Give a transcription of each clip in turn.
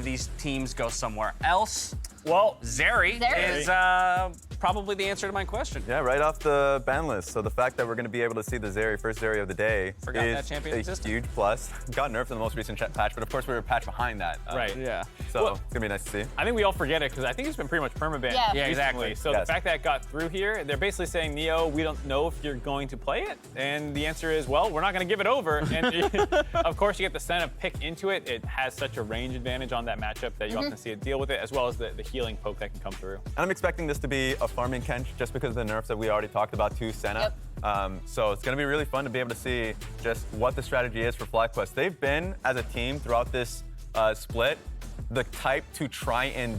these teams go somewhere else? Well, Zeri is probably the answer to my question. Yeah, right off the ban list. So the fact that we're going to be able to see the Zeri, first Zeri of the day, Forgot that is champion a existed. huge plus. Got nerfed in the most recent patch, but of course we were a patch behind that. right. Yeah. So Well, it's going to be nice to see. I think we all forget it because I think it's been pretty much permabanned. Yeah. Yeah, exactly. So Yes. the fact that it got through here, they're basically saying, Neo, we don't know if you're going to play it. And the answer is, well, we're not going to give it over. And of course, you get the Senna pick into it. It has such a range advantage on that matchup that you often see it deal with it, as well as the healing poke that can come through. And I'm expecting this to be a farming Kench just because of the nerfs that we already talked about to Senna. So it's going to be really fun to be able to see just what the strategy is for FlyQuest. They've been, as a team throughout this split, the type to try and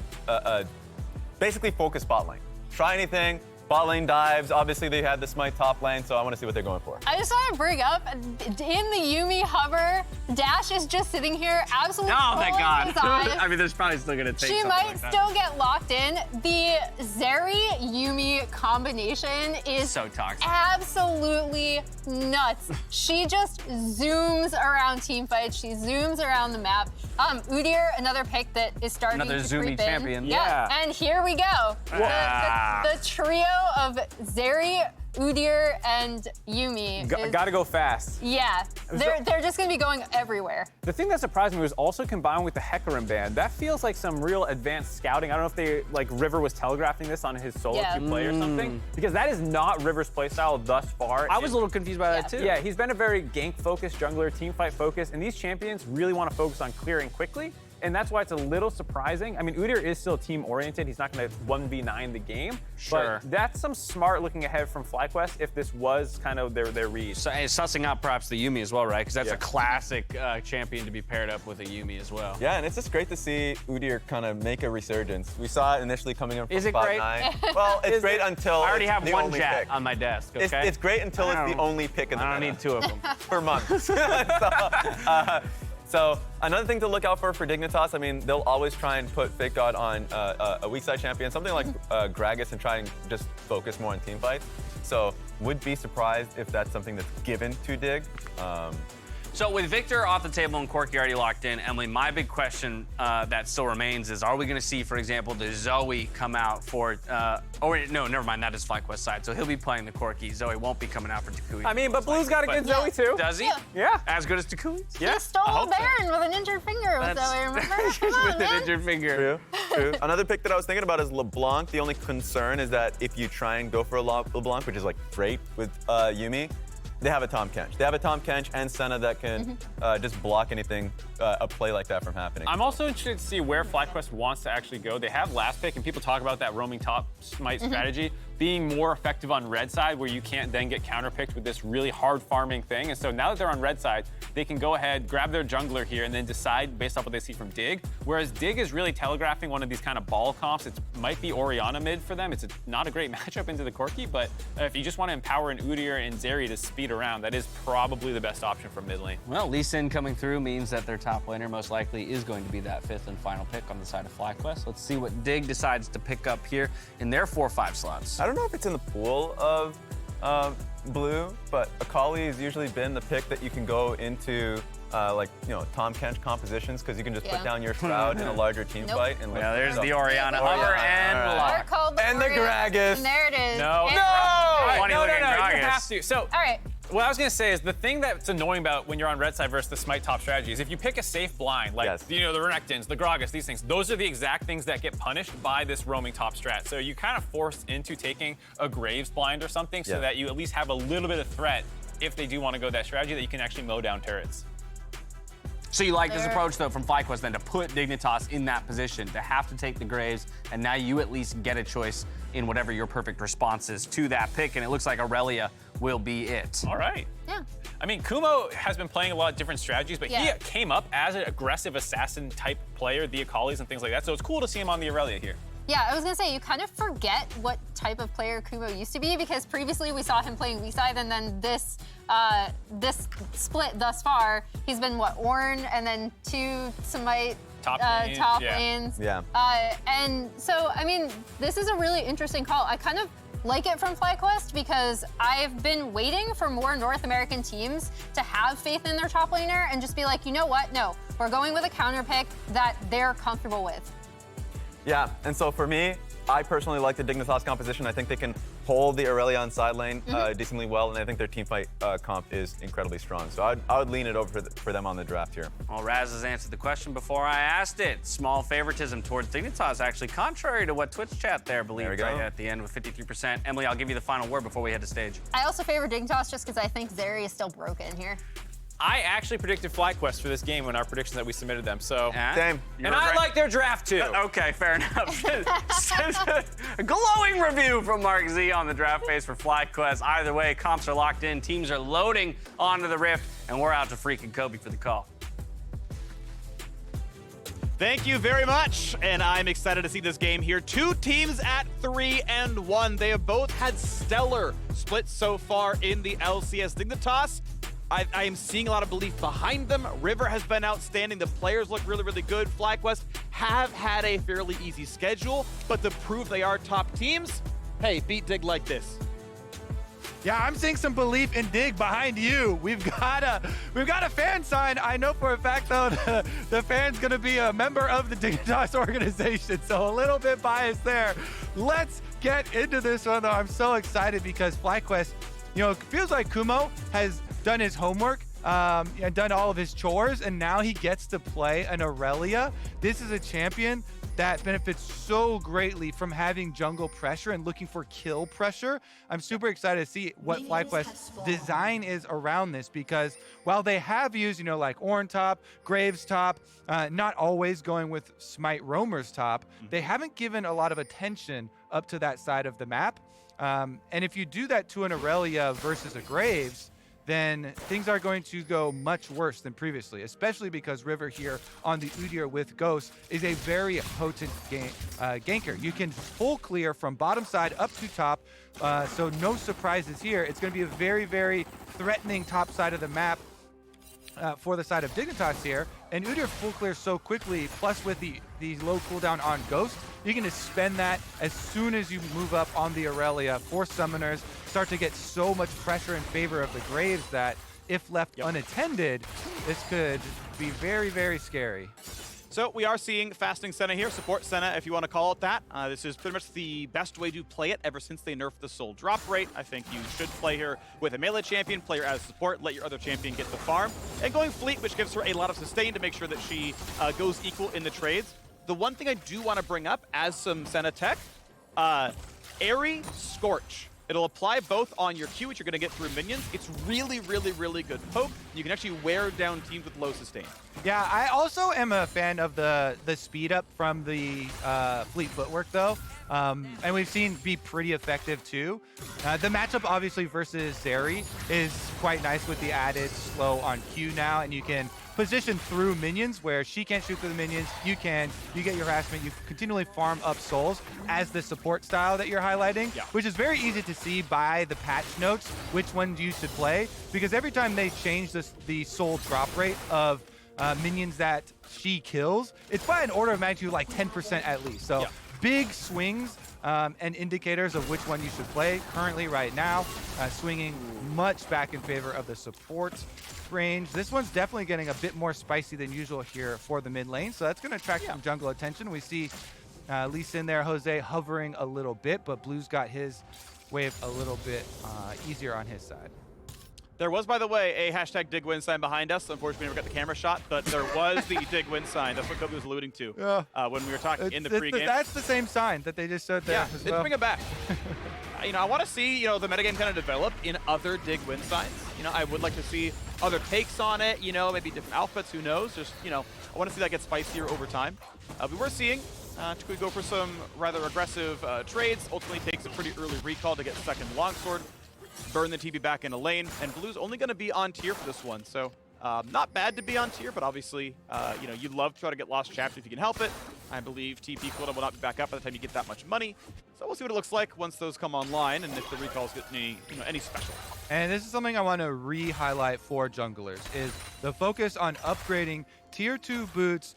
basically focus bot lane. Try anything. Bot lane dives. Obviously, they had the smite top lane, so I want to see what they're going for. I just want to bring up, in the Yuumi hover, Dash is just sitting here absolutely Oh, thank God. his eyes. I mean, there's probably still going to take She something might like that. still get locked in. The Zeri-Yuumi combination is So toxic. absolutely nuts. She just zooms around teamfights. She zooms around the map. Udyr, another pick that is starting Another to zoomy creep in. champion. Yeah. And here we go. The trio of Zeri, Udyr, and Yuumi. Gotta go fast. Yeah, they're just gonna be going everywhere. The thing that surprised me was also combined with the Hecarim ban. That feels like some real advanced scouting. I don't know if they, like, River was telegraphing this on his solo queue play or something, because that is not River's playstyle thus far. I was a little confused by that too. Yeah, he's been a very gank-focused jungler, teamfight focused, and these champions really want to focus on clearing quickly. And that's why it's a little surprising. I mean, Udyr is still team-oriented. He's not going to 1v9 the game. Sure. But that's some smart looking ahead from FlyQuest if this was kind of their read. So it's sussing out perhaps the Yuumi as well, right? Because that's Yeah. a classic champion to be paired up with a Yuumi as well. Yeah, and it's just great to see Udyr kind of make a resurgence. We saw it initially coming in from Is it spot great? 9. Well, it's great until I already it's have the one only Jack pick. on my desk, okay? It's great until it's I the don't- only pick in the I don't meta. need two of them. For months. So another thing to look out for Dignitas, I mean, they'll always try and put FakeGod on a weak side champion, something like Gragas, and try and just focus more on team fights. So would be surprised if that's something that's given to Dig. So with Victor off the table and Corki already locked in, Emily, my big question that still remains is, are we going to see, for example, the Zoe come out for, no, never mind, that is FlyQuest side. So he'll be playing the Corki. Zoe won't be coming out for toucouille. I mean, but Blue's got a good Zoe too. Does he? Yeah. As good as toucouille? Yeah. He stole I a hope so. Baron with an injured finger with Zoe, remember? Come on, With an man. injured finger. True, true. Another pick that I was thinking about is LeBlanc. The only concern is that if you try and go for a LeBlanc, which is like great with Yuumi, they have a Tahm Kench. They have a Tahm Kench and Senna that can just block anything, a play like that from happening. I'm also interested to see where FlyQuest wants to actually go. They have last pick, and people talk about that roaming top smite strategy being more effective on red side, where you can't then get counterpicked with this really hard farming thing. And so now that they're on red side, they can go ahead, grab their jungler here, and then decide based off what they see from Dig. Whereas Dig is really telegraphing one of these kind of ball comps. It might be Orianna mid for them. It's not a great matchup into the Corki, but if you just want to empower an Udyr and Zeri to speed around, that is probably the best option for mid lane. Well, Lee Sin coming through means that their top laner most likely is going to be that 5th and final pick on the side of FlyQuest. Let's see what Dig decides to pick up here in their 4-5 slots. I don't know if it's in the pool of Blue, but Akali has usually been the pick that you can go into like, you know, Tahm Kench compositions, because you can just put down your Shroud in a larger team fight. And Yeah, there's the Orianna Orianna. hover and All right. block. They're called the And the Orianna. Gragas. And there it is. No. And- Funny No, looking you Gragas. have to. So, All right. what I was gonna say is the thing that's annoying about when you're on red side versus the smite top strategy is if you pick a safe blind, like Yes. you know, the Renekton's, the Gragas, these things, those are the exact things that get punished by this roaming top strat. So you kind of forced into taking a Graves blind or something so that you at least have a little bit of threat if they do want to go that strategy, that you can actually mow down turrets. So you like this approach, though, from FlyQuest, then, to put Dignitas in that position, to have to take the Graves, and now you at least get a choice in whatever your perfect response is to that pick, and it looks like Irelia will be it. All right. Yeah. I mean, Kumo has been playing a lot of different strategies, but he Yeah. came up as an aggressive assassin type player, the Akalis and things like that. So it's cool to see him on the Irelia here. Yeah, I was gonna say, you kind of forget what type of player Kumo used to be, because previously we saw him playing weak side, and then this split thus far, he's been what, Ornn, and then 2 Smite Top lanes, top yeah. lanes. Yeah. And so, I mean, this is a really interesting call. I kind of like it from FlyQuest because I've been waiting for more North American teams to have faith in their top laner and just be like, you know what? No, We're going with a counter pick that they're comfortable with. Yeah, and so for me, I personally like the Dignitas composition. I think they can hold the Irelia on side lane decently well, and I think their team fight comp is incredibly strong. So I would lean it over for them on the draft here. Well, Raz has answered the question before I asked it. Small favoritism towards Dignitas, actually, contrary to what Twitch chat there believed right at the end with 53%. Emily, I'll give you the final word before we head to stage. I also favor Dignitas just because I think Zeri is still broken here. I actually predicted FlyQuest for this game in our predictions that we submitted them. So Same. And I like their draft too. Okay, fair enough. A glowing review from Mark Z on the draft phase for FlyQuest. Either way, comps are locked in, teams are loading onto the Rift, and we're out to Phreak and Kobe for the call. Thank you very much, and I'm excited to see this game here. Two teams at 3-1. They have both had stellar splits so far in the LCS. Dignitas, I am seeing a lot of belief behind them. River has been outstanding. The players look really, really good. FlyQuest have had a fairly easy schedule, but to prove they are top teams, hey, beat Dig like this. Yeah, I'm seeing some belief in Dig behind you. We've got a fan sign. I know for a fact though the fan's gonna be a member of the Dignitas organization, so a little bit biased there. Let's get into this one though. I'm so excited because FlyQuest, you know, it feels like Kumo has done his homework and done all of his chores, and now he gets to play an Irelia. This is a champion that benefits so greatly from having jungle pressure and looking for kill pressure. I'm super excited to see what FlyQuest's design is around this, because while they have used, you know, like Ornn top, Graves top, not always going with Smite Roamers top, they haven't given a lot of attention up to that side of the map. And if you do that to an Irelia versus a Graves, then things are going to go much worse than previously, especially because River here on the Udyr with Ghost is a very potent ganker. You can full clear from bottom side up to top, so no surprises here. It's going to be a very, very threatening top side of the map for the side of Dignitas here, and Udyr full clears so quickly, plus with the low cooldown on Ghost, you can just spend that as soon as you move up on the Irelia. For summoners start to get so much pressure in favor of the Graves that if left unattended, this could be very, very scary. So we are seeing fasting Senna here, support Senna if you want to call it that. This is pretty much the best way to play it ever since they nerfed the soul drop rate. I think you should play her with a melee champion, play her as support, let your other champion get the farm, and going fleet, which gives her a lot of sustain to make sure that she goes equal in the trades. The one thing I do want to bring up as some Senna tech, Airy Scorch. It'll apply both on your Q, which you're going to get through minions. It's really, really, really good poke. You can actually wear down teams with low sustain. Yeah, I also am a fan of the speed up from the fleet footwork though. And we've seen be pretty effective too. The matchup obviously versus Zeri is quite nice with the added slow on Q now, and you can position through minions where she can't shoot through the minions. You get your harassment, you continually farm up souls as the support style that you're highlighting, which is very easy to see by the patch notes which ones you should play, because every time they change the soul drop rate of minions that she kills, it's by an order of magnitude like 10% at least. So big swings and indicators of which one you should play. Currently right now, swinging much back in favor of the support range. This one's definitely getting a bit more spicy than usual here for the mid lane, so that's going to attract some jungle attention. We see Lee Sin there, Jose hovering a little bit, but Blue's got his wave a little bit easier on his side. There was, by the way, a hashtag dig win sign behind us. Unfortunately, we never got the camera shot, but there was the dig win sign. That's what Kobe was alluding to when we were talking in the pregame. That's the same sign that they just showed there. Yeah, they bring it back. You know, I want to see, you know, the metagame kind of develop in other dig win signs. You know, I would like to see other takes on it, you know, maybe different outfits, who knows? Just, you know, I want to see that get spicier over time. We were seeing Toucouille go for some rather aggressive trades, ultimately takes a pretty early recall to get second longsword, burn the TP back in a lane, and Blue's only going to be on tier for this one, so not bad to be on tier, but obviously, you know, you'd love to try to get lost chapter if you can help it. I believe TP cooldown will not be back up by the time you get that much money, so we'll see what it looks like once those come online, and if the recalls get any special. And this is something I want to re-highlight for junglers, is the focus on upgrading tier 2 boots,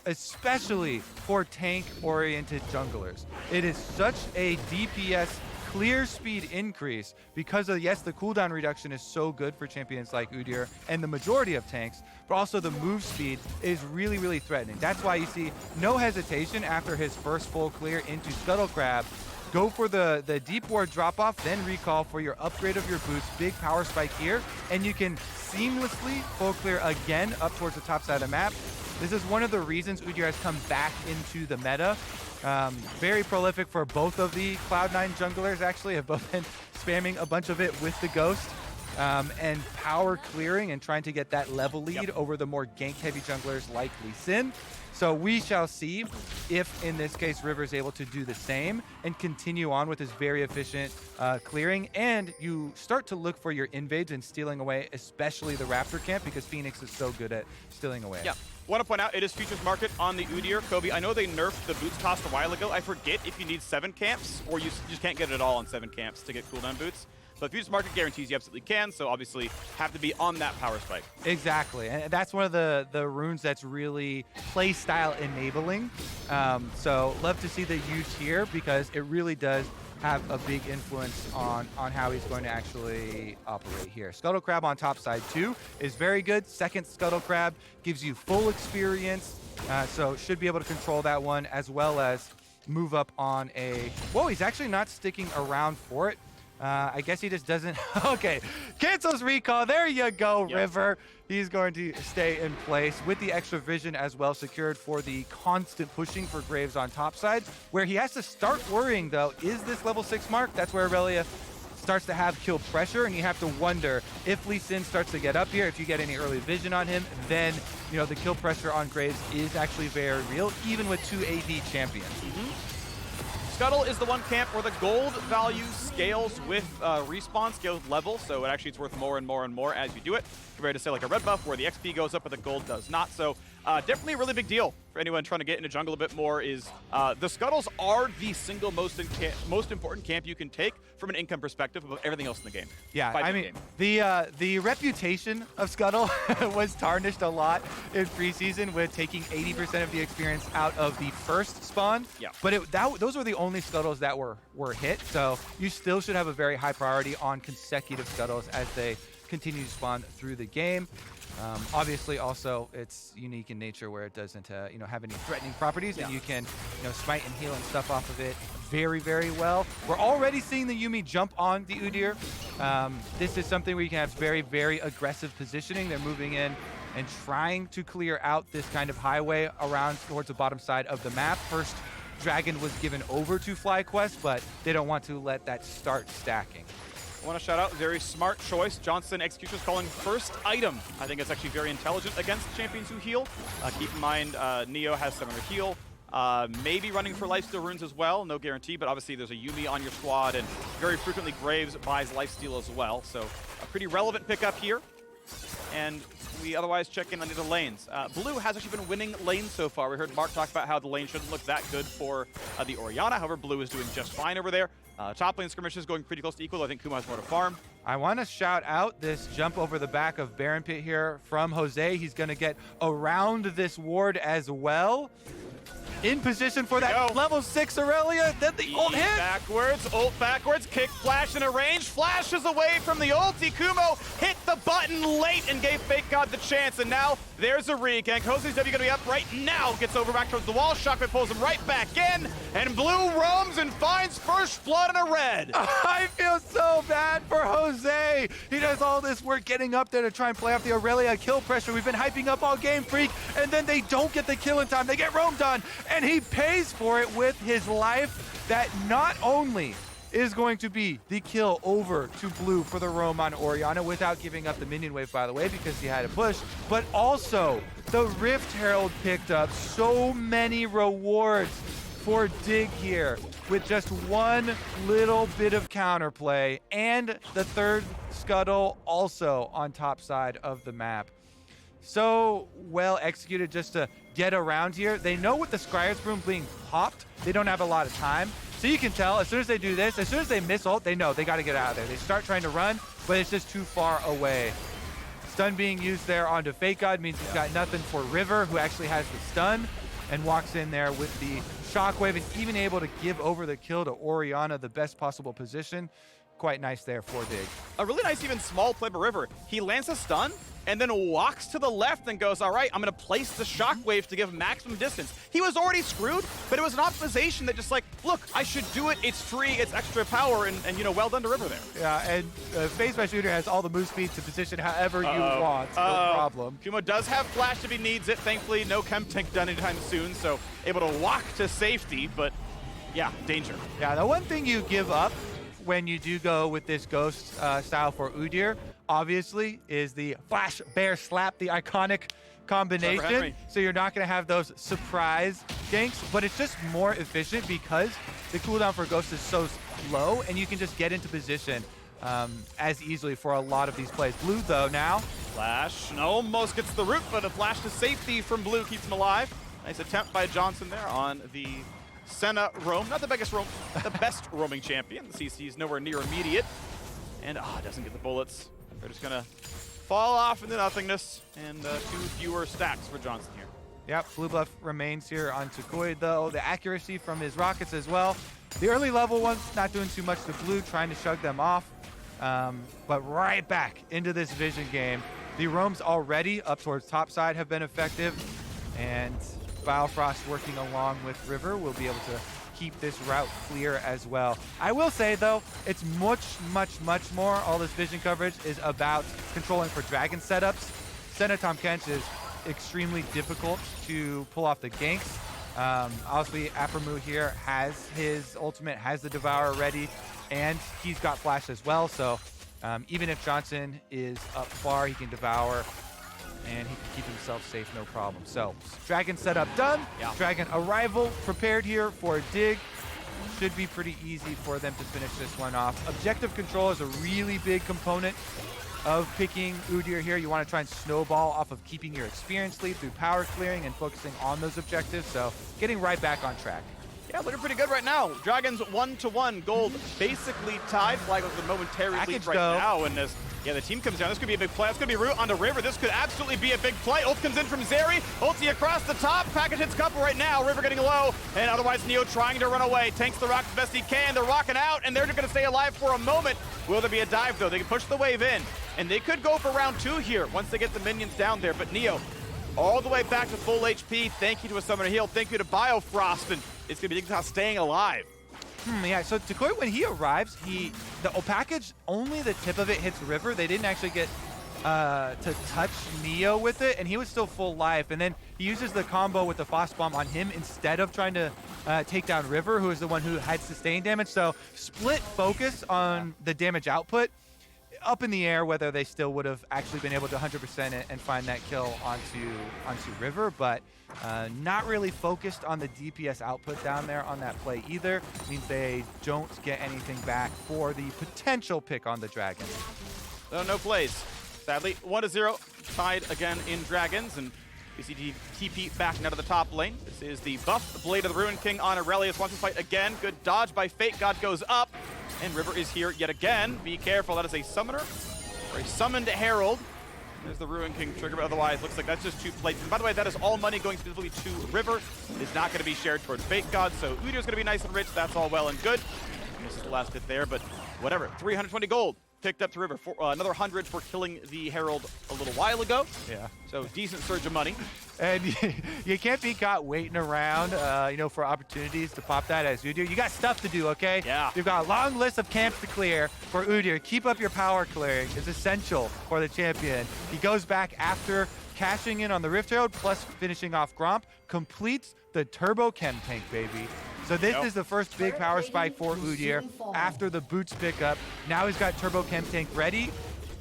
especially for tank-oriented junglers. It is such a DPS clear speed increase because of, yes, the cooldown reduction is so good for champions like Udyr and the majority of tanks, but also the move speed is really, really threatening. That's why you see no hesitation after his first full clear into Scuttle Crab. Go for the deep ward drop off, then recall for your upgrade of your boots. Big power spike here, and you can seamlessly full clear again up towards the top side of the map. This is one of the reasons Udyr has come back into the meta. Very prolific for both of the Cloud9 junglers, actually, have both been spamming a bunch of it with the Ghost. And power clearing and trying to get that level lead over the more gank-heavy junglers like Lee Sin. So we shall see if, in this case, River is able to do the same and continue on with his very efficient clearing. And you start to look for your invades and stealing away, especially the Raptor camp, because Phoenix is so good at stealing away. Yeah. Want to point out, it is futures market on the Udyr. Kobe, I know they nerfed the boots cost a while ago. I forget if you need 7 camps or you just can't get it all on 7 camps to get cooldown boots. But futures market guarantees you absolutely can, so obviously have to be on that power spike. Exactly, and that's one of the runes that's really play style enabling. So love to see the use here because it really does have a big influence on how he's going to actually operate here. Scuttle Crab on top side too is very good. Second Scuttle Crab gives you full experience, so should be able to control that one as well as move up on a... Whoa, he's actually not sticking around for it. I guess he just doesn't... Okay, cancels recall. There you go, River. He's going to stay in place with the extra vision as well secured for the constant pushing for Graves on top side. Where he has to start worrying, though, is this level 6 mark? That's where Irelia starts to have kill pressure, and you have to wonder if Lee Sin starts to get up here, if you get any early vision on him, then, you know, the kill pressure on Graves is actually very real, even with 2 AD champions. Scuttle is the one camp where the gold value scales with respawn, scales with level, so it's worth more and more and more as you do it, compared to, say, like a red buff where the XP goes up but the gold does not. So definitely a really big deal for anyone trying to get into jungle a bit more is the Scuttles are the single most important camp you can take from an income perspective above everything else in the game. Yeah, I mean, the reputation of Scuttle was tarnished a lot in preseason with taking 80% of the experience out of the first spawn. Yeah. But those were the only Scuttles that were hit, so you still should have a very high priority on consecutive Scuttles as they continue to spawn through the game. Obviously, also, it's unique in nature where it doesn't, have any threatening properties, and you can, smite and heal and stuff off of it very, very well. We're already seeing the Yuumi jump on the Udyr. This is something where you can have very, very aggressive positioning. They're moving in and trying to clear out this kind of highway around towards the bottom side of the map. First Dragon was given over to FlyQuest, but they don't want to let that start stacking. I want to shout out, very smart choice. Johnsun Executioner's calling first item. I think it's actually very intelligent against champions who heal. Keep in mind, Neo has 700 heal. Maybe running for lifesteal runes as well, no guarantee, but obviously there's a Yuumi on your squad, and very frequently Graves buys lifesteal as well. So a pretty relevant pickup here. And we otherwise check in on the lanes. Blue has actually been winning lanes so far. We heard Mark talk about how the lane shouldn't look that good for the Orianna. However, Blue is doing just fine over there. Top lane skirmishes going pretty close to equal. I think Kumo has more to farm. I want to shout out this jump over the back of Baron Pit here from Jose. He's going to get around this ward as well. In position for that level 6 Irelia. Then the ult hit. Ult backwards, kick, flash in a range. Flashes away from the ulti. Kumo hit the button late and gave FakeGod the chance. And now there's a re-gank. Jose's W going to be up right now. Gets over back towards the wall. Shockwave pulls him right back in. And Blue roams and finds first blood in a red. I feel so bad for Jose. He does all this work getting up there to try and play off the Irelia kill pressure. We've been hyping up all game, Phreak. And then they don't get the kill in time. They get roamed on. And he pays for it with his life. That not only is going to be the kill over to Blue for the roam on Orianna without giving up the minion wave, by the way, because he had to push, but also the Rift Herald picked up so many rewards for Dig here with just one little bit of counterplay, and the third Scuttle also on top side of the map. So well executed just to get around here. They know with the Scryer's Broom being popped, they don't have a lot of time. So you can tell as soon as they do this, as soon as they miss ult, they know they got to get out of there. They start trying to run, but it's just too far away. Stun being used there onto FakeGod means he's got nothing for River, who actually has the stun. and walks in there with the shockwave and even able to give over the kill to Orianna, the best possible position. Quite nice there for Dig. A really nice even small play by River. He lands a stun and then walks to the left and goes, all right, I'm going to place the shockwave to give maximum distance. He was already screwed, but it was an optimization that just like, look, I should do it. It's free. It's extra power. And you know, well done to River there. Yeah, and Phase by Shooter has all the move speed to position however you want. No problem. Kumo does have flash if he needs it. Thankfully, no chem tank done anytime soon, so able to walk to safety, but yeah, danger. Yeah, the one thing you give up when you do go with this ghost style for Udyr, obviously, is the flash bear slap, the iconic combination. So you're not going to have those surprise ganks, but it's just more efficient because the cooldown for ghost is so low, and you can just get into position as easily for a lot of these plays. Blue, though, now. Flash almost gets the root, but a flash to safety from Blue keeps him alive. Nice attempt by Johnsun there on the Senna roam. Not the biggest roam, the best roaming champion. The CC is nowhere near immediate. And doesn't get the bullets. They're just gonna fall off into nothingness. And 2 fewer stacks for Johnsun here. Yep, blue buff remains here on toucouille, though. The accuracy from his rockets as well. The early level ones not doing too much to blue, trying to shrug them off. But right back into this vision game. The roams already up towards top side have been effective. And Biofrost working along with River will be able to keep this route clear as well. I will say, though, it's much more, all this vision coverage is about controlling for dragon setups. Senna Tahm Kench is extremely difficult to pull off the ganks. Obviously, Aphromoo here has his ultimate, has the Devourer ready, and he's got flash as well. So even if Johnsun is up far, he can Devour, and he can keep himself safe, no problem. So, Dragon setup done. Yeah. Dragon arrival prepared here for Dig. Should be pretty easy for them to finish this one off. Objective control is a really big component of picking Udyr here. You want to try and snowball off of keeping your experience lead through power clearing and focusing on those objectives. So, getting right back on track. Yeah, looking pretty good right now. Dragons 1-1, gold basically tied. Flag with a momentary lead right now. And as the team comes down, this could be a big play. It's going to be root onto River. This could absolutely be a big play. Ult comes in from Zeri. Ulti across the top. Package hits couple right now. River getting low. And otherwise, Neo trying to run away. Tanks the rock the best he can. They're rocking out, and they're just going to stay alive for a moment. Will there be a dive, though? They can push the wave in. And they could go for round 2 here once they get the minions down there. But Neo, all the way back to full HP. Thank you to a Summoner Heal. Thank you to Biofrost. And it's going to be Dignitas staying alive. Yeah, so toucouille, when he arrives, the package, only the tip of it hits River. They didn't actually get to touch Neo with it, and he was still full life. And then he uses the combo with the Frost Bomb on him instead of trying to take down River, who is the one who had sustained damage. So split focus on the damage output. Up in the air whether they still would have actually been able to 100% it and find that kill onto River, but not really focused on the DPS output down there on that play either. Means they don't get anything back for the potential pick on the Dragons. No plays. Sadly, 1-0, tied again in Dragons, and we see TP backing out of the top lane. This is the buff, the Blade of the Ruin King on Irelia. Wants to fight again. Good dodge by FakeGod goes up. And River is here yet again. Be careful, that is a summoner, or a summoned herald. There's the Ruin King trigger, but otherwise looks like that's just 2 plates. And by the way, that is all money going specifically to River. It is not going to be shared toward FakeGod, so Udyr's going to be nice and rich. That's all well and good. This is the last hit there, but whatever. 320 gold picked up to River. For, another 100 for killing the herald a little while ago. Yeah. So decent surge of money. And you can't be caught waiting around, for opportunities to pop that as Udyr. You got stuff to do, okay? Yeah. You've got a long list of camps to clear for Udyr. Keep up your power clearing. It's essential for the champion. He goes back after cashing in on the Rift Herald, plus finishing off Gromp, completes the Turbo Chem Tank, baby. So this is the first big power spike for Udyr after the boots pickup. Now he's got Turbo Chem Tank ready.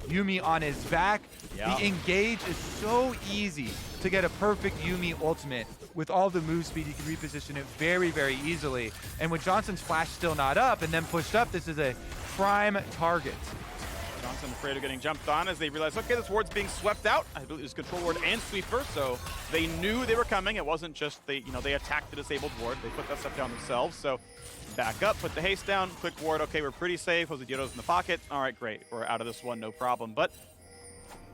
Yuumi on his back. Yeah. The engage is so easy to get a perfect Yuumi ultimate. With all the move speed, you can reposition it very, very easily. And with Johnson's flash still not up and then pushed up, this is a prime target. Johnsun afraid of getting jumped on as they realize, okay, this ward's being swept out. I believe it was control ward and sweeper, so they knew they were coming. It wasn't just they attacked the disabled ward. They put that stuff down themselves. So back up, put the haste down, quick ward. Okay, we're pretty safe. JoseDeodo's in the pocket. All right, great. We're out of this one, no problem. But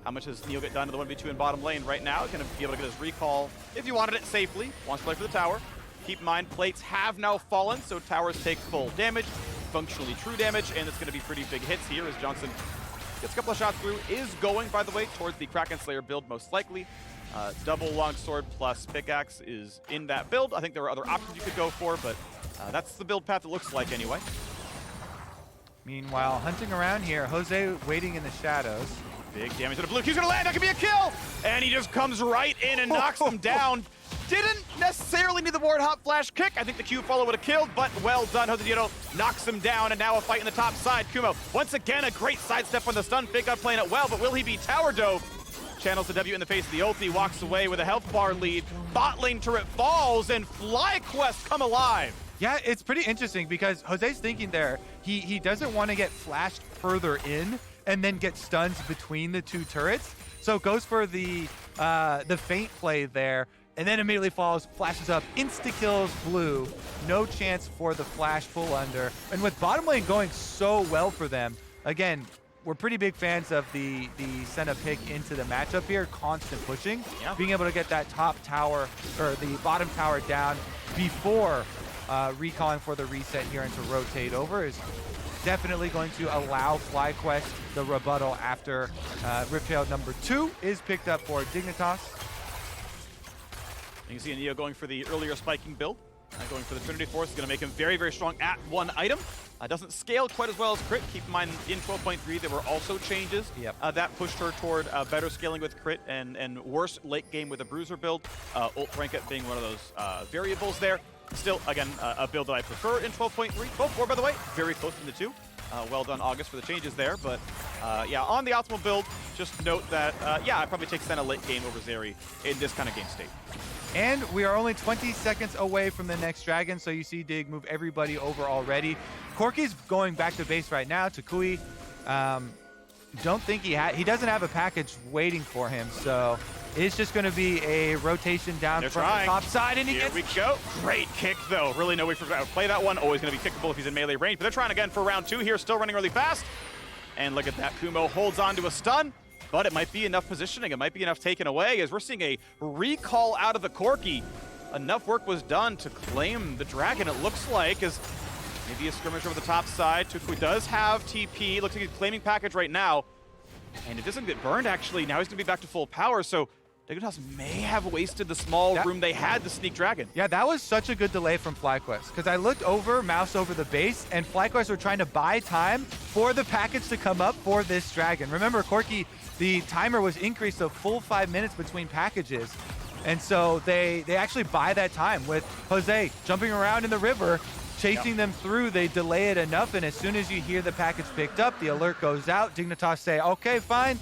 How much does Neo get done to the 1v2 in bottom lane right now? Going to be able to get his recall if he wanted it safely. Wants to play for the tower. Keep in mind, plates have now fallen, so towers take full damage, functionally true damage, and it's going to be pretty big hits here as Johnsun gets a couple of shots through. Is going, by the way, towards the Kraken Slayer build most likely. Double longsword plus pickaxe is in that build. I think there are other options you could go for, but that's the build path it looks like anyway. Meanwhile, hunting around here, Jose waiting in the shadows. Big damage to the blue. Q's gonna land. That could be a kill. And he just comes right in and knocks him down. Didn't necessarily need the ward hop flash kick. I think the Q follow would have killed, but well done. JoseDeodo knocks him down, and now a fight in the top side. Kumo, once again, a great sidestep on the stun. FakeGod playing it well, but will he be tower dove? Channels the W in the face of the ulti, walks away with a health bar lead. Bot lane turret falls, and FlyQuest come alive. Yeah, it's pretty interesting because Jose's thinking there, he doesn't want to get flashed further in and then get stuns between the two turrets. So goes for the feint play there, and then immediately falls, flashes up, insta-kills blue. No chance for the flash pull under. And with bottom lane going so well for them, again, we're pretty big fans of the Senna pick into the matchup here, constant pushing. Yeah. Being able to get that top tower, or the bottom tower down before recalling for the reset here and to rotate over is definitely going to allow FlyQuest the rebuttal after Riptail number 2 is picked up for Dignitas. You can see Neo going for the earlier spiking build. Going for the Trinity Force is going to make him very, very strong at one item. Doesn't scale quite as well as crit. Keep in mind, in 12.3, there were also changes that pushed her toward better scaling with crit and worse late game with a bruiser build. Ult rank it being one of those variables there. Still, again, a build that I prefer in 12.3. 12.4, by the way, very close to the two. Well done, August, for the changes there. But yeah, on the optimal build, just note that, yeah, I'd probably take Senna late game over Zeri in this kind of game state. And we are only 20 seconds away from the next dragon, so you see Dig move everybody over already. Corki's going back to base right now. Toucouille, don't think he doesn't have a package waiting for him, so it's just going to be a rotation down from the top side, and Here we go. Great kick, though. Really no way for to play that one. Always going to be kickable if he's in melee range, but they're trying again for round 2 here, still running really fast. And look at that. Kumo holds on to a stun, but it might be enough positioning. It might be enough taken away as we're seeing a recall out of the Corki. Enough work was done to claim the dragon, it looks like, as maybe a skirmish over the top side. Toucouille does have TP. Looks like he's claiming package right now. And it doesn't get burned, actually. Now he's going to be back to full power, so Dignitas may have wasted the small room they had to sneak dragon. Yeah, that was such a good delay from FlyQuest, because I looked over, mouse over the base, and FlyQuest were trying to buy time for the package to come up for this dragon. Remember, Corki, the timer was increased to full 5 minutes between packages. And so they actually buy that time with Jose jumping around in the river, chasing them through. They delay it enough, and as soon as you hear the package picked up, the alert goes out. Dignitas say, okay, fine.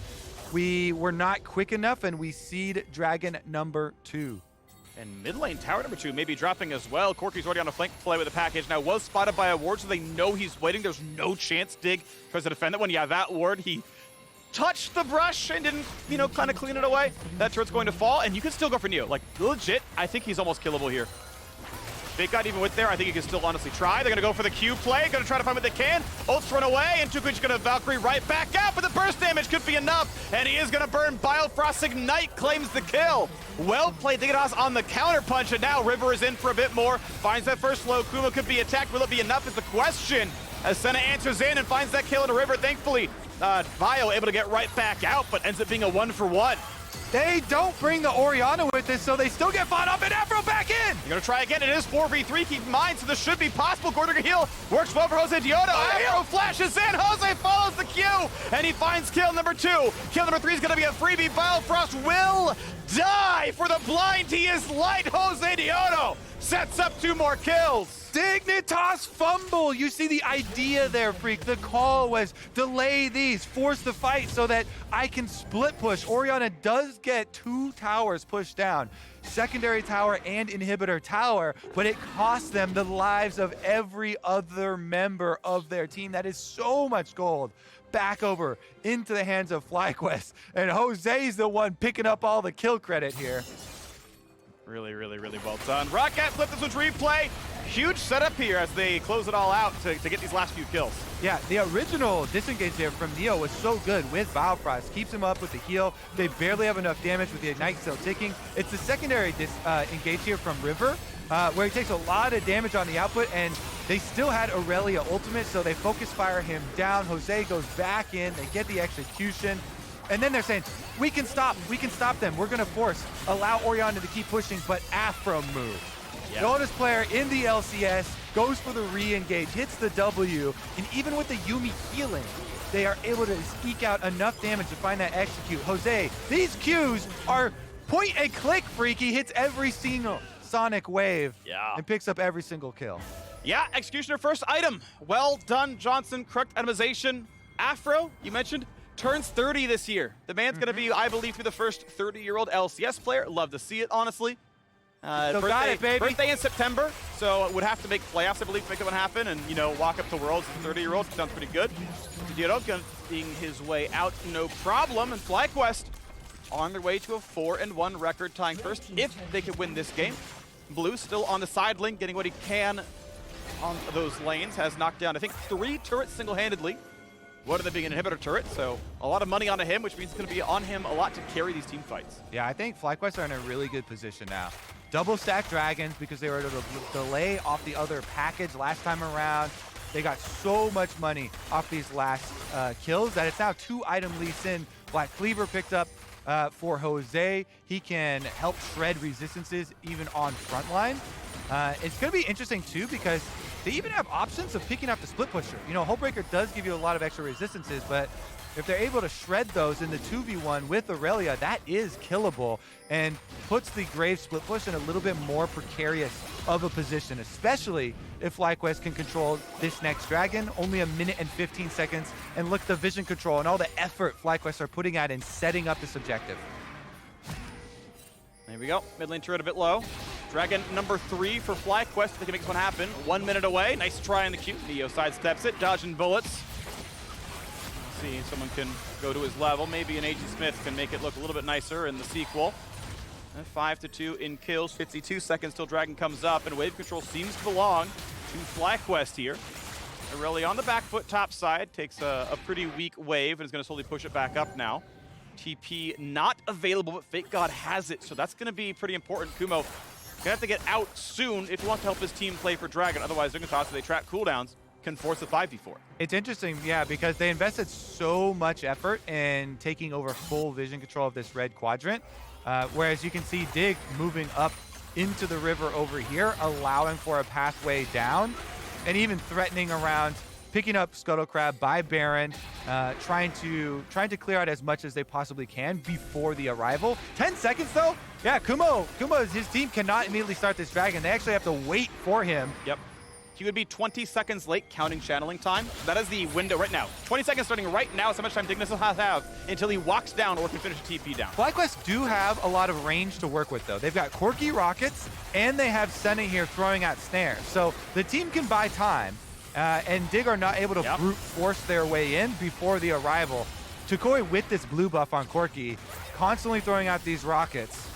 We were not quick enough, and we seed dragon number 2. And mid lane tower number 2 may be dropping as well. Corki's already on a flank play with the package. Now was spotted by a ward, so they know he's waiting. There's no chance Dig tries to defend that one. Yeah, that ward, he touched the brush and didn't, you know, kind of clean it away. That turret's going to fall, and you can still go for Neo. Like, legit, I think he's almost killable here. FakeGod even with there, I think he can still honestly try. They're going to go for the Q play, going to try to find what they can. Ult's run away, and Toucouille's going to Valkyrie right back out, but the burst damage could be enough, and he is going to burn. Biofrost Ignite claims the kill. Well played, Dignitas on the counter punch, and now River is in for a bit more. Finds that first low. Kumo could be attacked. Will it be enough is the question, as Senna answers in and finds that kill in a River. Thankfully, Bio able to get right back out, but ends up being a 1-for-1. They don't bring the Orianna with this, so they still get fought up, and Aphromoo back in! You're gonna try again. It is 4v3. Keep in mind, so this should be possible. Gordon heal works well for JoseDeodo. Aphromoo flashes in. Jose follows the Q, and he finds kill number 2. Kill number 3 is gonna be a freebie. Biofrost will die for the blind. He is light. JoseDeodo sets up 2 more kills. Dignitas fumble. You see the idea there, Phreak. The call was delay these, force the fight so that I can split push. Orianna does get 2 towers pushed down, secondary tower and inhibitor tower, but it costs them the lives of every other member of their team. That is so much gold. Back over into the hands of FlyQuest, and Jose's the one picking up all the kill credit here. Really, really, really well done. Rocket flip this one's replay. huge setup here as they close it all out to get these last few kills. Yeah, the original disengage there from Neo was so good with Biofrost. Keeps him up with the heal. They barely have enough damage with the Ignite still ticking. It's the secondary engage here from River, where he takes a lot of damage on the output, and they still had Irelia ultimate, so they focus fire him down. Jose goes back in, they get the execution, and then they're saying, we can stop them. We're gonna allow Orianna to keep pushing, but Aphromoo. The oldest player in the LCS goes for the re-engage, hits the W, and even with the Yuumi healing, they are able to eke out enough damage to find that execute. Jose, these Qs are point and click, Freaky, hits every single Sonic wave and picks up every single kill. Yeah, Executioner first item. Well done, Johnsun. Correct itemization. Aphro, you mentioned, turns 30 this year. The man's going to be, I believe, the first 30-year-old LCS player. Love to see it, honestly. Birthday in September, so it would have to make playoffs, I believe, to make it one happen, and, you know, walk up to Worlds as a 30-year-old. Sounds pretty good. JoseDeodo being his way out, no problem, and FlyQuest on their way to a 4-1 record, tying first if they could win this game. Blue still on the side lane, getting what he can on those lanes, has knocked down, I think, 3 turrets single-handedly. One of them being an inhibitor turret, so a lot of money onto him, which means it's going to be on him a lot to carry these team fights. Yeah, I think FlyQuest are in a really good position now. Double stack dragons because they were able to delay off the other package last time around. They got so much money off these last kills that it's now 2 item leads in. Black Cleaver picked up for Jose. He can help shred resistances even on frontline. It's going to be interesting too because they even have options of picking up the split pusher. You know, Hullbreaker does give you a lot of extra resistances, but if they're able to shred those in the 2v1 with Irelia, that is killable and puts the Grave split push in a little bit more precarious of a position, especially if FlyQuest can control this next dragon. Only 1 minute and 15 seconds, and look at the vision control and all the effort FlyQuest are putting out in setting up this objective. There we go. Mid lane turret a bit low. Dragon number 3 for FlyQuest. They can make this one happen. 1 minute away. Nice try in the queue. Neo sidesteps it, dodging bullets. See, someone can go to his level. Maybe an AG Smith can make it look a little bit nicer in the sequel. 5-2 in kills, 52 seconds till Dragon comes up, and wave control seems to belong to FlyQuest here. Irelia on the back foot, top side, takes a pretty weak wave and is going to slowly push it back up now. TP not available, but FakeGod has it, so that's going to be pretty important. Kumo gonna have to get out soon if he wants to help his team play for Dragon. Otherwise, Dignitas, if they track cooldowns, can force a 5v4. It's interesting, yeah, because they invested so much effort in taking over full vision control of this red quadrant, whereas you can see Dig moving up into the river over here, allowing for a pathway down, and even threatening around, picking up Scuttle Crab by Baron, trying to clear out as much as they possibly can before the arrival. 10 seconds though? Yeah, Kumo, his team cannot immediately start this dragon. They actually have to wait for him. Yep. He would be 20 seconds late counting channeling time. That is the window right now. 20 seconds starting right now is how much time Dignitas has to have until he walks down or can finish a TP down. FlyQuest do have a lot of range to work with though. They've got Corki rockets and they have Senna here throwing out snares. So the team can buy time. And Dig are not able to brute force their way in before the arrival. toucouille with this blue buff on Corki, constantly throwing out these rockets.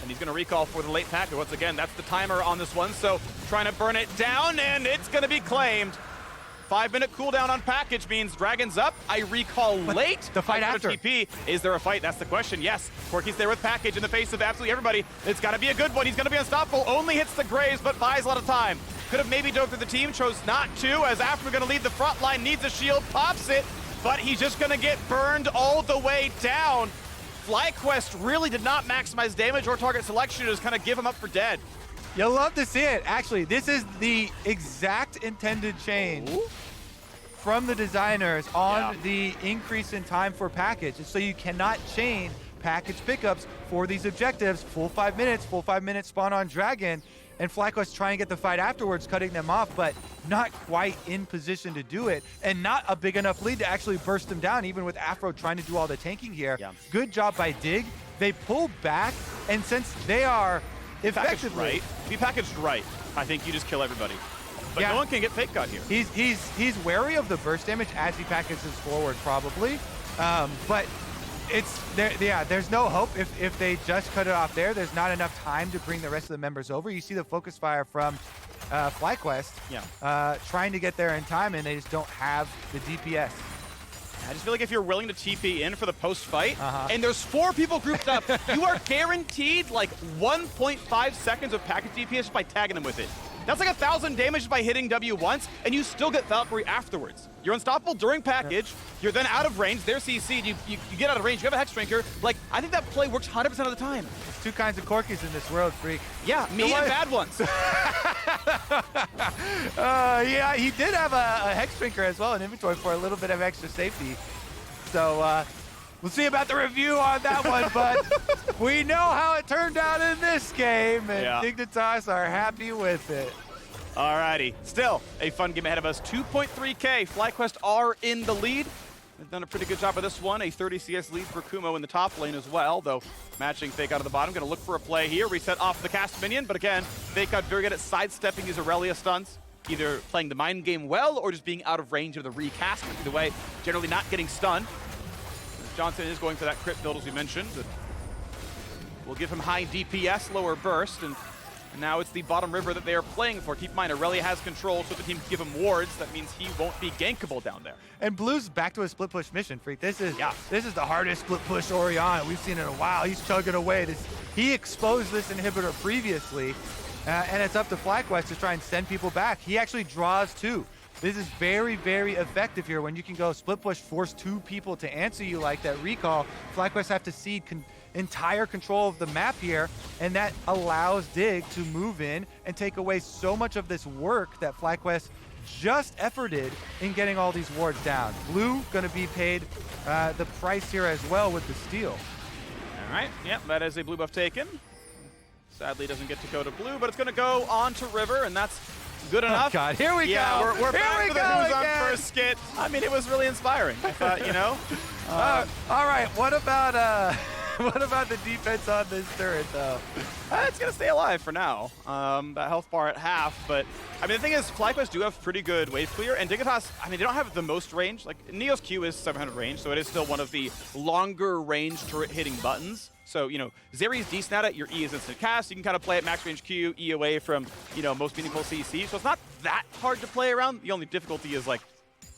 And he's going to recall for the late packer. Once again, that's the timer on this one. So trying to burn it down, and it's going to be claimed. 5-minute cooldown on package means Dragon's up. I recall late. The fight after. TP. Is there a fight? That's the question. Yes. Corki's there with package in the face of absolutely everybody. It's got to be a good one. He's going to be unstoppable. Only hits the Graves, but buys a lot of time. Could have maybe dove through the team. Chose not to, as Aphromoo going to lead the front line. Needs a shield. Pops it. But he's just going to get burned all the way down. FlyQuest really did not maximize damage or target selection. Just kind of give him up for dead. You'll love to see it. Actually, this is the exact intended change from the designers on the increase in time for package. So you cannot chain package pickups for these objectives. Full 5 minutes, full 5 minute spawn on Dragon. And FlyQuest try and get the fight afterwards, cutting them off, but not quite in position to do it. And not a big enough lead to actually burst them down, even with Aphro trying to do all the tanking here. Good job by Dig. They pull back, and since they are effectively... If you packaged right, I think you just kill everybody. But no one can get FakeGod here. He's wary of the burst damage as he packages forward, probably. But there's no hope if they just cut it off there. There's not enough time to bring the rest of the members over. You see the focus fire from FlyQuest trying to get there in time, and they just don't have the DPS. I just feel like if you're willing to TP in for the post-fight, and there's 4 people grouped up, you are guaranteed like 1.5 seconds of package DPS just by tagging them with it. That's like 1,000 damage by hitting W once, and you still get Valkyrie afterwards. You're unstoppable during package, you're then out of range, they're CC'd, you get out of range, you have a Hex Drinker. Like, I think that play works 100% of the time. There's 2 kinds of Corkis in this world, Phreak. Yeah, me and bad ones. Yeah, he did have a Hex Drinker as well in inventory for a little bit of extra safety. So we'll see about the review on that one, but we know how it turned out in this game, and Dignitas are happy with it. Alrighty, still a fun game ahead of us. 2.3K, FlyQuest are in the lead. They've done a pretty good job of this one. A 30 CS lead for Kumo in the top lane as well, though matching FakeGod at the bottom. Gonna look for a play here, reset off the cast minion, but again, FakeGod very good at sidestepping his Irelia stuns, either playing the mind game well or just being out of range of the recast. Either way, generally not getting stunned. Johnsun is going for that crit build, as we mentioned. Will give him high DPS, lower burst, and now it's the bottom river that they are playing for. Keep in mind, Irelia has control, so if the team give him wards, that means he won't be gankable down there. And Blue's back to a split push mission, Phreak. This is the hardest split push Orianna we've seen in a while. He's chugging away. He exposed this inhibitor previously, and it's up to FlyQuest to try and send people back. He actually draws 2. This is very, very effective here when you can go split push, force 2 people to answer you like that recall. FlyQuest have to cede entire control of the map here, and that allows Dig to move in and take away so much of this work that FlyQuest just efforted in getting all these wards down. Blue gonna be paid the price here as well with the steal. All right, yep, that is a blue buff taken. Sadly doesn't get to go to blue, but it's gonna go on to river, and that's good enough. Oh God, here we go. We're back to the Who's again. On First skit. I mean, it was really inspiring. I thought, you know. All right, what about what about the defense on this turret, though? It's going to stay alive for now. That health bar at half, but I mean, the thing is, FlyQuest do have pretty good wave clear, and Dignitas, I mean, they don't have the most range. Like, Neo's Q is 700 range, so it is still one of the longer range turret hitting buttons. So, you know, Zeri's decent at it. Your E is instant cast. You can kind of play at max range Q, E away from, you know, most meaningful CC. So it's not that hard to play around. The only difficulty is, like,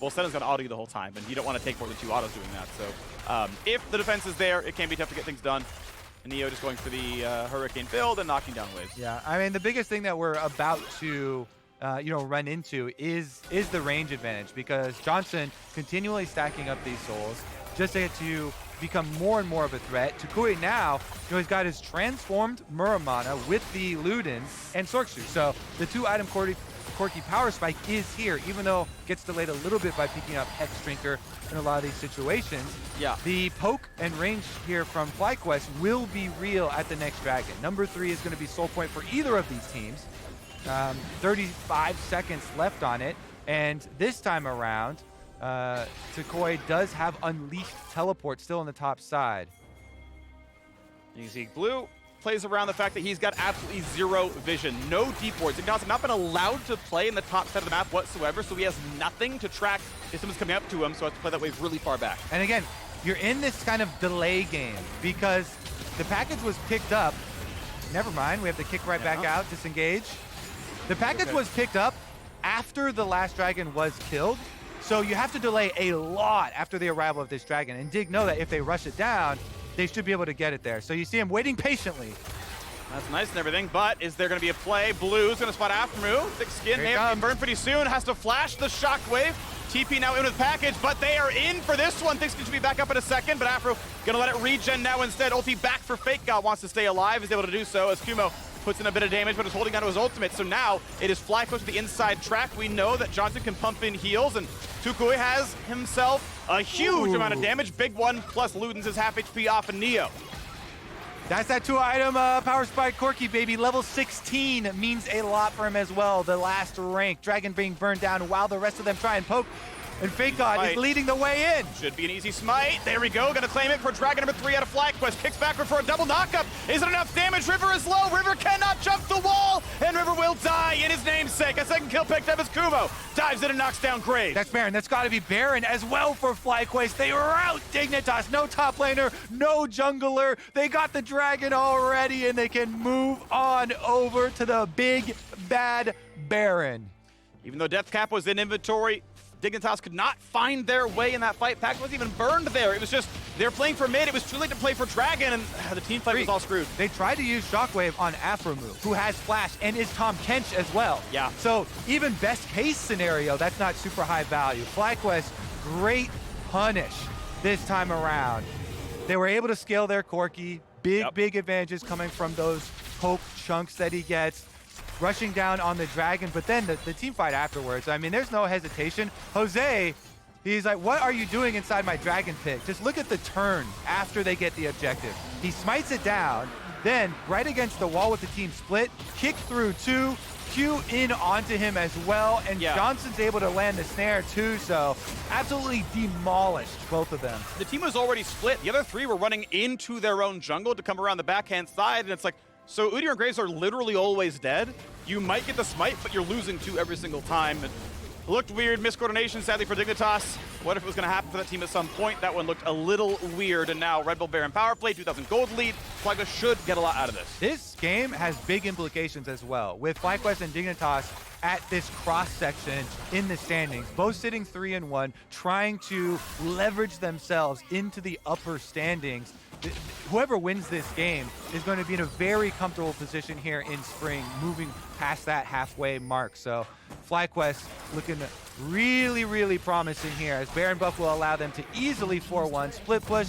well, Senna's going to auto you the whole time, and you don't want to take more than 2 autos doing that. So if the defense is there, it can be tough to get things done. And Neo just going for the Hurricane build and knocking down waves. Yeah, I mean, the biggest thing that we're about to run into is the range advantage, because Johnsun continually stacking up these souls just to get to become more and more of a threat. toucouille now, he's got his transformed Muramana with the Luden and Sorkshu. So the 2-item Corki power spike is here, even though it gets delayed a little bit by picking up Hex Drinker in a lot of these situations. Yeah. The poke and range here from FlyQuest will be real at the next dragon. Number 3 is going to be soul point for either of these teams. 35 seconds left on it, and this time around, toucouille does have unleashed teleport still on the top side. You see blue plays around the fact that he's got absolutely 0 vision, no deep wards. Dignitas have not been allowed to play in the top side of the map whatsoever, so he has nothing to track if someone's coming up to him, so has to play that wave really far back. And again, you're in this kind of delay game because the package was picked up. Never mind, we have to kick right back out, disengage. The package was picked up after the last dragon was killed, so you have to delay a lot after the arrival of this dragon. And Dig know that if they rush it down, they should be able to get it there. So you see him waiting patiently. That's nice and everything, but is there going to be a play? Blue's going to spot Aphromoo. Thick skin, may have to be burned pretty soon. Has to flash the shockwave. TP now in with package, but they are in for this one. Thick skin should be back up in a second, but Aphro going to let it regen now instead. Ulti back for FakeGod, wants to stay alive. Is able to do so as Kumo puts in a bit of damage, but is holding on to his ultimate. So now it is FlyQuest with the inside track. We know that Johnsun can pump in heals, and toucouille has himself a huge amount of damage. Big one plus Ludens is half HP off of Neo. That's that 2-item power spike Corki, baby. Level 16 means a lot for him as well. The last rank. Dragon being burned down while the rest of them try and poke. and FakeGod is leading the way in. Should be an easy smite. There we go. Gonna claim it for Dragon number 3 out of FlyQuest. Kicks backward for a double knockup. Isn't enough damage. River is low. River cannot jump the wall, and River will die in his namesake. A second kill picked up as Kumo dives in and knocks down Graves. That's Baron. That's got to be Baron as well for FlyQuest. They rout Dignitas. No top laner, no jungler. They got the Dragon already, and they can move on over to the big bad Baron. Even though Death Cap was in inventory, Dignitas could not find their way in that fight. Pack wasn't even burned there. It was just, they're playing for mid. It was too late to play for Dragon, and the team fight was all screwed. They tried to use Shockwave on Aphromoo, who has Flash and is Tahm Kench as well. Yeah. So even best case scenario, that's not super high value. FlyQuest, great punish this time around. They were able to scale their Corki. Big advantages coming from those poke chunks that he gets. Rushing down on the Dragon, but then the team fight afterwards, I mean, there's no hesitation. Jose, he's like, what are you doing inside my Dragon pit? Just look at the turn after they get the objective. He smites it down, then right against the wall with the team split, kick through 2, Q in onto him as well, and Johnsun's able to land the snare too, so absolutely demolished both of them. The team was already split. The other 3 were running into their own jungle to come around the backhand side, and it's like, so Udyr and Graves are literally always dead. You might get the smite, but you're losing 2 every single time. It looked weird, miscoordination sadly for Dignitas. What if it was going to happen for that team at some point? That one looked a little weird, and now Red Bull Baron power play, 2,000 gold lead. FlyQuest should get a lot out of this. This game has big implications as well, with FlyQuest and Dignitas at this cross-section in the standings, both sitting 3-1, trying to leverage themselves into the upper standings. Whoever wins this game is going to be in a very comfortable position here in spring, moving past that halfway mark. So FlyQuest looking really promising here, as Baron buff will allow them to easily 4-1 split push,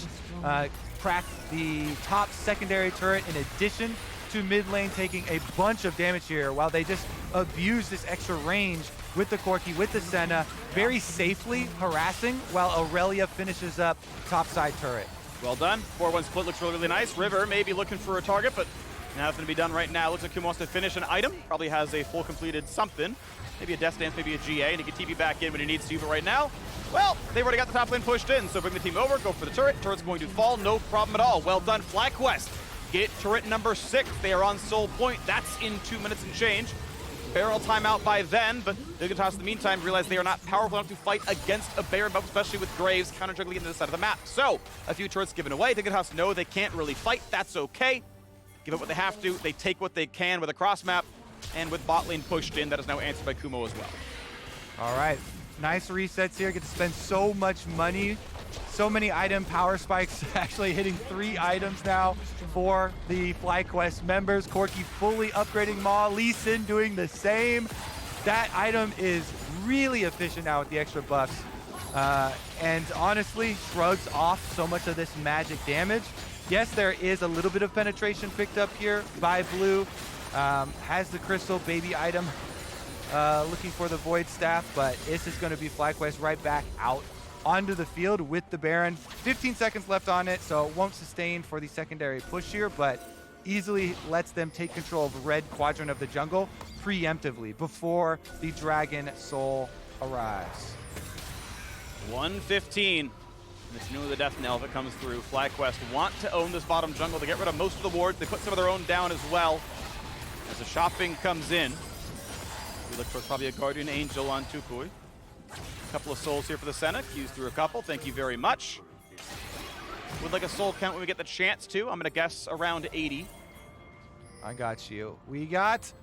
crack the top secondary turret in addition to mid lane, taking a bunch of damage here while they just abuse this extra range with the Corki, with the Senna, very safely harassing while Irelia finishes up top side turret. Well done. 4-1 split looks really nice. River may be looking for a target, but nothing to be done right now. Looks like Kumo wants to finish an item. Probably has a full completed something. Maybe a Death Dance, maybe a GA, and he can TP back in when he needs to. But right now, well, they've already got the top lane pushed in, so bring the team over, go for the turret. Turret's going to fall, no problem at all. Well done, FlyQuest. Get turret number 6. They are on Soul Point. That's in 2 minutes and change. Barrel timeout by then, but Dignitas in the meantime realize they are not powerful enough to fight against a Baron buff, especially with Graves counter-juggling into the side of the map. So, a few turrets given away. Dignitas know they can't really fight. That's okay. Give up what they have to. They take what they can with a cross map, and with bot lane pushed in, that is now answered by Kumo as well. All right, nice resets here. Get to spend so much money. So many item power spikes, actually hitting 3 items now for the FlyQuest members. Corki fully upgrading Maw, Lee Sin doing the same. That item is really efficient now with the extra buffs. And honestly, shrugs off so much of this magic damage. Yes, there is a little bit of penetration picked up here by Blue. Has the crystal baby item, looking for the Void Staff, but this is going to be FlyQuest right back out onto the field with the Baron. 15 seconds left on it, so it won't sustain for the secondary push here, but easily lets them take control of the red quadrant of the jungle preemptively before the Dragon Soul arrives. 115. It's new the death knell if it comes through. FlyQuest want to own this bottom jungle. They get rid of most of the wards. They put some of their own down as well. As the shopping comes in, we look for probably a Guardian Angel on toucouille. Couple of souls here for the Senna. Q's through a couple. Thank you very much. Would like a soul count when we get the chance to. I'm going to guess around 80. I got you. We got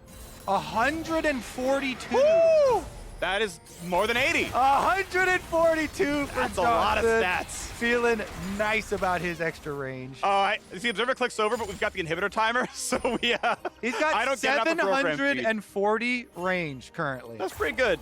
142. Woo! That is more than 80. 142 for That's a lot of Johnsun. stats. Feeling nice about his extra range. You see, Observer clicks over, but we've got the inhibitor timer, so we He's got I don't get it off the program feed. 740 range currently. That's pretty good.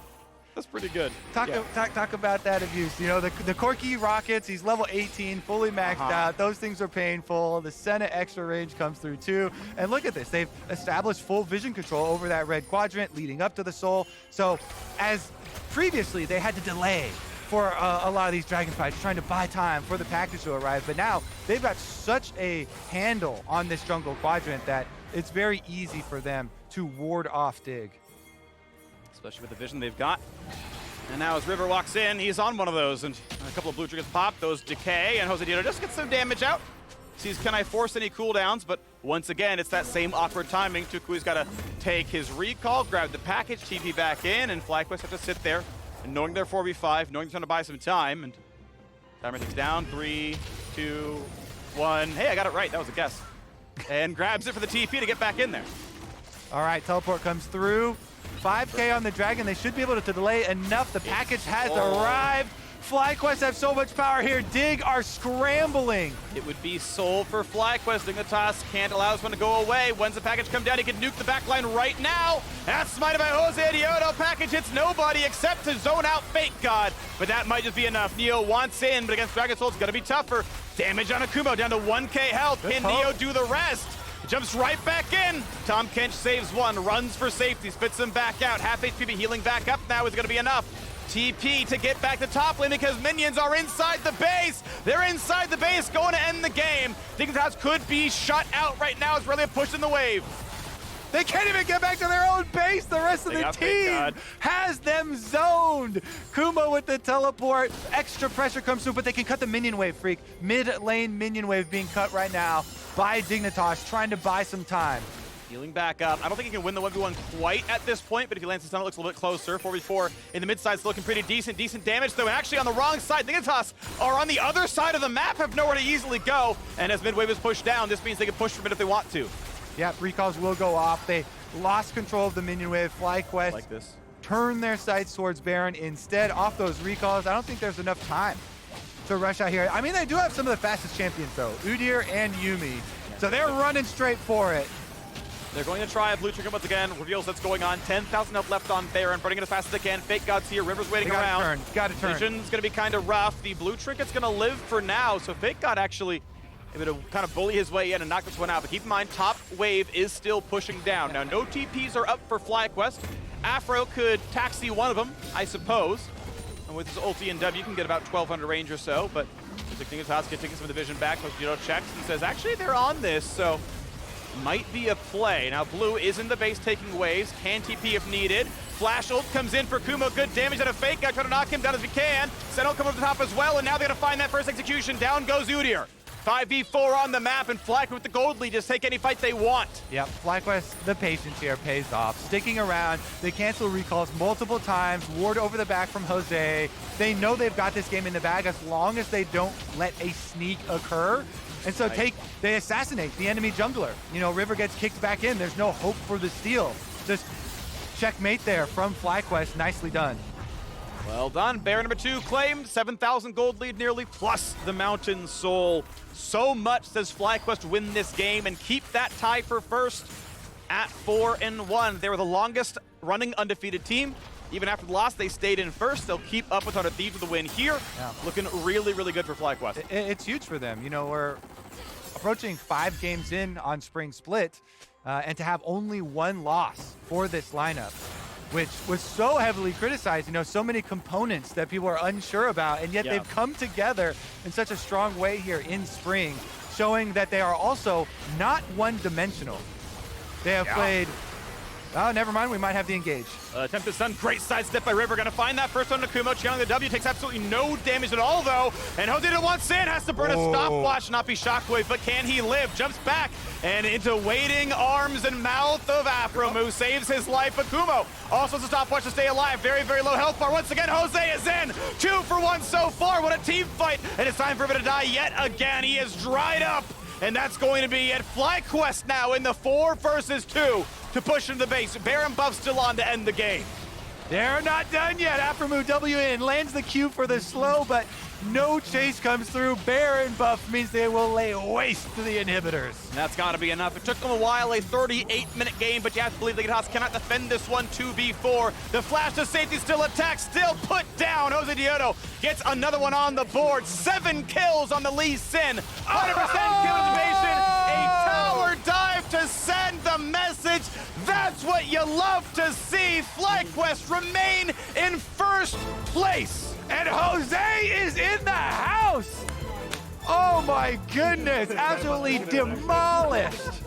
That's pretty good. Talk about that abuse. You know, the Corki rockets, he's level 18, fully maxed out. Those things are painful. The Senna extra range comes through too. And look at this. They've established full vision control over that red quadrant leading up to the soul. So as previously they had to delay for a lot of these dragon fights, trying to buy time for the package to arrive. But now they've got such a handle on this jungle quadrant that it's very easy for them to ward off Dig. Especially with the vision they've got. And now as River walks in, he's on one of those, and a couple of blue triggers pop, those decay, and JoseDeodo just gets some damage out. Sees, can I force any cooldowns? But once again, it's that same awkward timing. toucouille's got to take his recall, grab the package, TP back in, and FlyQuest have to sit there, and knowing they're 4v5, knowing they're trying to buy some time, and timer ticks down, 3, 2, 1. Hey, I got it right, that was a guess. And grabs it for the TP to get back in there. All right, teleport comes through. 5K on the Dragon. They should be able to delay enough. The package has arrived. FlyQuest have so much power here. Dig are scrambling. It would be soul for FlyQuest. Dignitas can't allow this one to go away. When's the package come down? He can nuke the backline right now. That's smited by JoseDeodo. Package hits nobody except to zone out FakeGod. But that might just be enough. Neo wants in, but against Dragon Soul, it's going to be tougher. Damage on a Kumo down to 1K health. Can Neo do the rest? Jumps right back in. Tahm Kench saves one, runs for safety, spits him back out. Half HP healing back up now is going to be enough. TP to get back to top lane because minions are inside the base. They're inside the base, going to end the game. Dignitas could be shut out right now as Irelia pushing the wave. They can't even get back to their own base. The rest of the team has them zoned. Kumo with the teleport. Extra pressure comes through, but they can cut the minion wave, Phreak. Mid lane minion wave being cut right now by Dignitas, trying to buy some time. Healing back up. I don't think he can win the 1v1 quite at this point, but if he lands the stun, it looks a little bit closer. 4v4 in the mid side, looking pretty decent. Decent damage, though, and actually on the wrong side. Dignitas are on the other side of the map, have nowhere to easily go. And as mid wave is pushed down, this means they can push for mid if they want to. Yeah, recalls will go off. They lost control of the minion wave. FlyQuest Like this. turn their sights towards Baron instead. Off those recalls, I don't think there's enough time to rush out here. I mean, they do have some of the fastest champions, though. Udyr and Yuumi. So they're running straight for it. They're going to try a blue trigger once again. Reveals what's going on. 10,000 health left on Baron. Running it as fast as they can. FakeGod's here. River's waiting around. Got to turn. Vision's going to be kind of rough. The blue trinket's going to live for now. So FakeGod actually able to kind of bully his way in and knock this one out. But keep in mind, top wave is still pushing down. Now, no TPs are up for FlyQuest. Aphro could taxi one of them, I suppose. And with his ulti and W, you can get about 1,200 range or so. But Dignitas taking some of the vision back. JoseDeodo checks and says, actually, they're on this. So might be a play. Now, blue is in the base taking waves. Can TP if needed. Flash ult comes in for Kumo. Good damage out of FakeGod. Trying to knock him down as we can. Senna will come over the top as well. And now they're going to find that first execution. Down goes Udyr. 5v4 on the map, and FlyQuest with the gold lead. Just take any fight they want. Yep, FlyQuest, the patience here pays off. Sticking around, they cancel recalls multiple times, ward over the back from Jose. They know they've got this game in the bag as long as they don't let a sneak occur. And so they assassinate the enemy jungler. You know, River gets kicked back in. There's no hope for the steal. Just checkmate there from FlyQuest. Nicely done. Well done. Baron number 2 claimed. 7,000 gold lead nearly, plus the Mountain Soul. So much does FlyQuest win this game and keep that tie for first at 4-1. They were the longest running undefeated team. Even after the loss, they stayed in first. They'll keep up with 100 Thieves with the win here. Yeah. Looking really, really good for FlyQuest. It's huge for them. You know, we're approaching 5 games in on Spring Split, and to have only 1 loss for this lineup, which was so heavily criticized, you know, so many components that people are unsure about, and yet they've come together in such a strong way here in spring, showing that they are also not one-dimensional. They have played... Oh, never mind, we might have the engage. Attempted stun, great sidestep by River. Gonna find that first one to Kumo. Channeling the W, takes absolutely no damage at all, though. And JoseDeodo wants in, has to burn a stopwatch, not be shockwave, but can he live? Jumps back and into waiting arms and mouth of Aphromoo. Saves his life, but Kumo also has a stopwatch to stay alive. Very, very low health bar. Once again, Jose is in. 2 for 1 so far. What a team fight. And it's time for River to die yet again. He is dried up. And that's going to be at FlyQuest now in the 4 versus 2 to push into the base. Baron buff still on to end the game. They're not done yet. Aphromoo W in, lands the Q for the slow, but no chase comes through. Baron buff means they will lay waste to the inhibitors. And that's got to be enough. It took them a while, a 38-minute game, but you have to believe the Dignitas cannot defend this one 2v4. The flash to safety still attacked, still put down. JoseDeodo gets another one on the board. 7 kills on the Lee Sin. 100% kill innovation. A tower dive to send the message. That's what you love to see. FlyQuest remain in first place. And Jose is in the house. Oh my goodness, absolutely demolished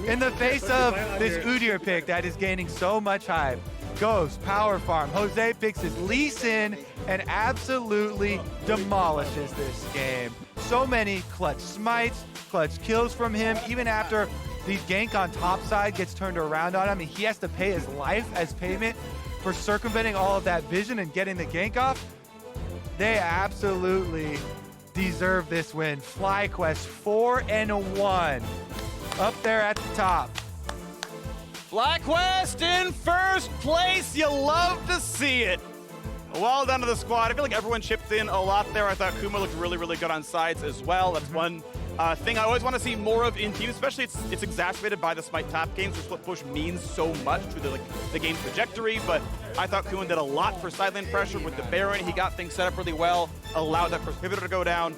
in the face of this Udyr pick that is gaining so much hype. Goes, power farm. Jose picks his Lee Sin and absolutely demolishes this game. So many clutch smites, clutch kills from him, even after the gank on top side gets turned around on him. And he has to pay his life as payment for circumventing all of that vision and getting the gank off. They absolutely deserve this win. FlyQuest 4-1, up there at the top. FlyQuest in first place. You love to see it. Well done to the squad. I feel like everyone chipped in a lot there. I thought Kumo looked really, really good on sides as well. That's one thing I always want to see more of in teams, especially it's exacerbated by the Smite top games, where split push means so much to the game's trajectory. But I thought Kumo did a lot for side lane pressure with the Baron. He got things set up really well, allowed that first pivoter to go down.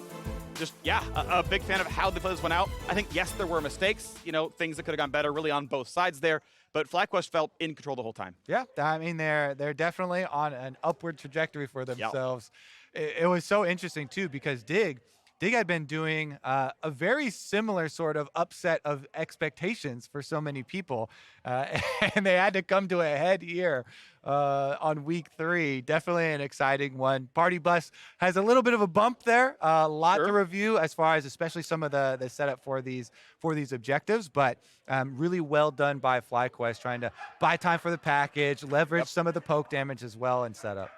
Just, yeah, a big fan of how the plays went out. I think, yes, there were mistakes, things that could have gone better really on both sides there. But FlyQuest felt in control the whole time. Yeah, I mean, they're definitely on an upward trajectory for themselves. Yep. It was so interesting, too, because Dig had been doing a very similar sort of upset of expectations for so many people. And they had to come to a head here on week 3. Definitely an exciting one. Party Bus has a little bit of a bump there. A lot to review as far as especially some of the setup for these objectives. But really well done by FlyQuest, trying to buy time for the package, leverage some of the poke damage as well, and setup.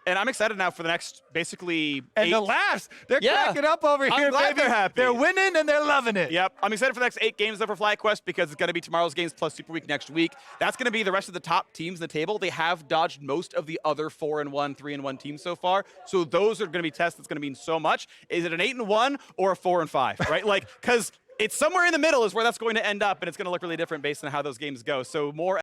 And I'm excited now for the next, basically, and the laughs. They're cracking up over here, I'm glad baby. They're happy. They're winning and they're loving it. Yep. I'm excited for the next 8 games, though, for FlyQuest, because it's going to be tomorrow's games plus Super Week next week. That's going to be the rest of the top teams in the table. They have dodged most of the other 4-1, 3-1 teams so far. So those are going to be tests that's going to mean so much. Is it an 8-1 or a 4-5, right? Because it's somewhere in the middle is where that's going to end up, and it's going to look really different based on how those games go. So more